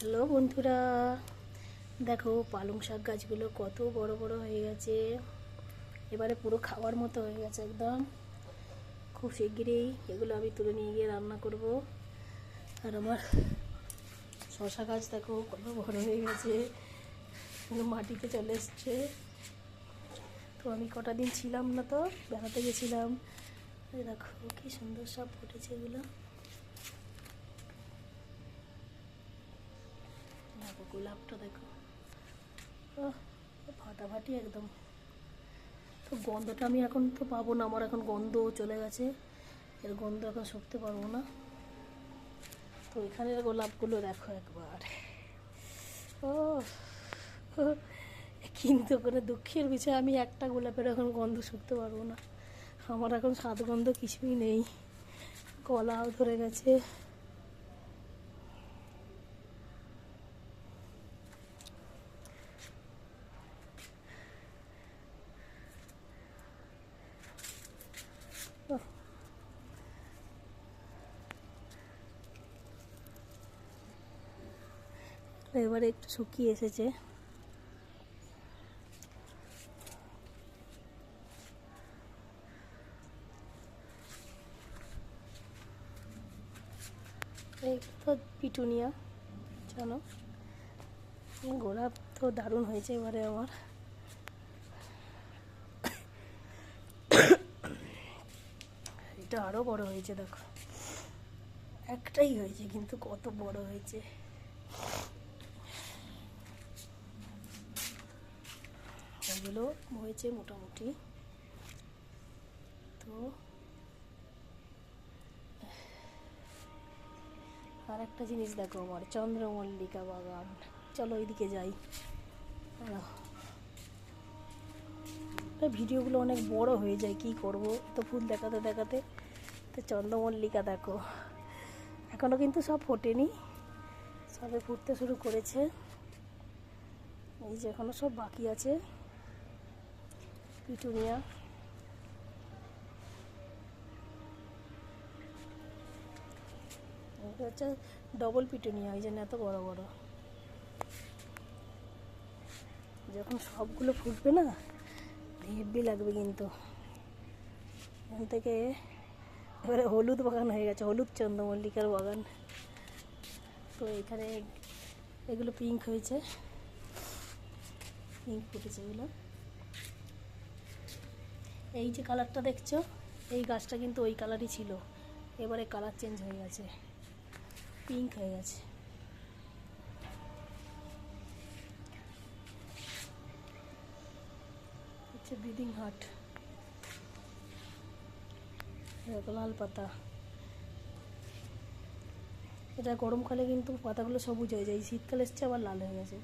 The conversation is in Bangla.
হ্যালো বন্ধুরা, দেখো পালং শাক গাছগুলো কত বড় বড় হয়ে গেছে। এবারে পুরো খাওয়ার মতো হয়ে গেছে একদম। খুব শিগগিরই এগুলো আমি তুলে নিয়ে গিয়ে রান্না করব। আর আমার শশা গাছ দেখো কত বড় হয়ে গেছে, মাটিতে চলে এসছে। তো আমি কটা দিন ছিলাম না, তো বেড়াতে গেছিলাম। দেখো কি সুন্দর সব ফুটেছে এগুলো। দেখো গোলাপটা দেখো, ফাটাফাটি একদম। তো গন্ধটা আমি এখন তো পাবো না, আমার এখন গন্ধ চলে গেছে, এর গন্ধ এখন শুকতে পারবো না। তো এখানের গোলাপগুলো দেখো একবার। ও কিন্তু কোনো দুঃখের বিষয়, আমি একটা গোলাপের এখন গন্ধ শুকতে পারবো না। আমার এখন স্বাদ গন্ধ কিছুই নেই, গলাও ধরে গেছে। এবারে একটু শুকিয়ে এসেছে। এই তো পিটুনিয়া, জানো গোলাপ তো দারুণ হয়েছে এবারে আমার। এটা আরও বড় হয়েছে দেখো, একটাই হয়েছে কিন্তু কত বড় হয়েছে। এগুলো হয়েছে মোটামুটি। তো আর একটা জিনিস দেখো, আমার চন্দ্রমল্লিকা বাগান। চলো ওইদিকে যাই। ভিডিওগুলো অনেক বড় হয়ে যায়, কি করব, তো ফুল দেখাতে দেখাতে। তো চন্দ্রমল্লিকা দেখো, এখনও কিন্তু সব ফোটেনি, সবে ফুটতে শুরু করেছে। এই যে এখনও সব বাকি আছে। পিটুনিয়া, এটা হচ্ছে ডবল পিটুনিয়া, এই জন্য এত বড় বড়। যখন সবগুলো ফুটবে না, হেব্বি লাগবে কিন্তু। এখান থেকে এবারে হলুদ বাগান হয়ে গেছে, হলুদ চন্দ্রমল্লিকার বাগান। তো এখানে এগুলো পিঙ্ক হয়েছে, পিঙ্ক ফুটেছে এগুলো। এই যে কালারটা দেখছো, এই গাছটা কিন্তু ওই কালারই ছিল, এবারে কালার চেঞ্জ হয়ে গেছে, পিঙ্ক হয়ে গেছে। হচ্ছে ব্রিদিং হার্ট, লাল পাতা। এটা গরমকালে কিন্তু পাতাগুলো সবুজ হয়ে যায়, শীতকালে এসছে আবার লাল হয়ে গেছে।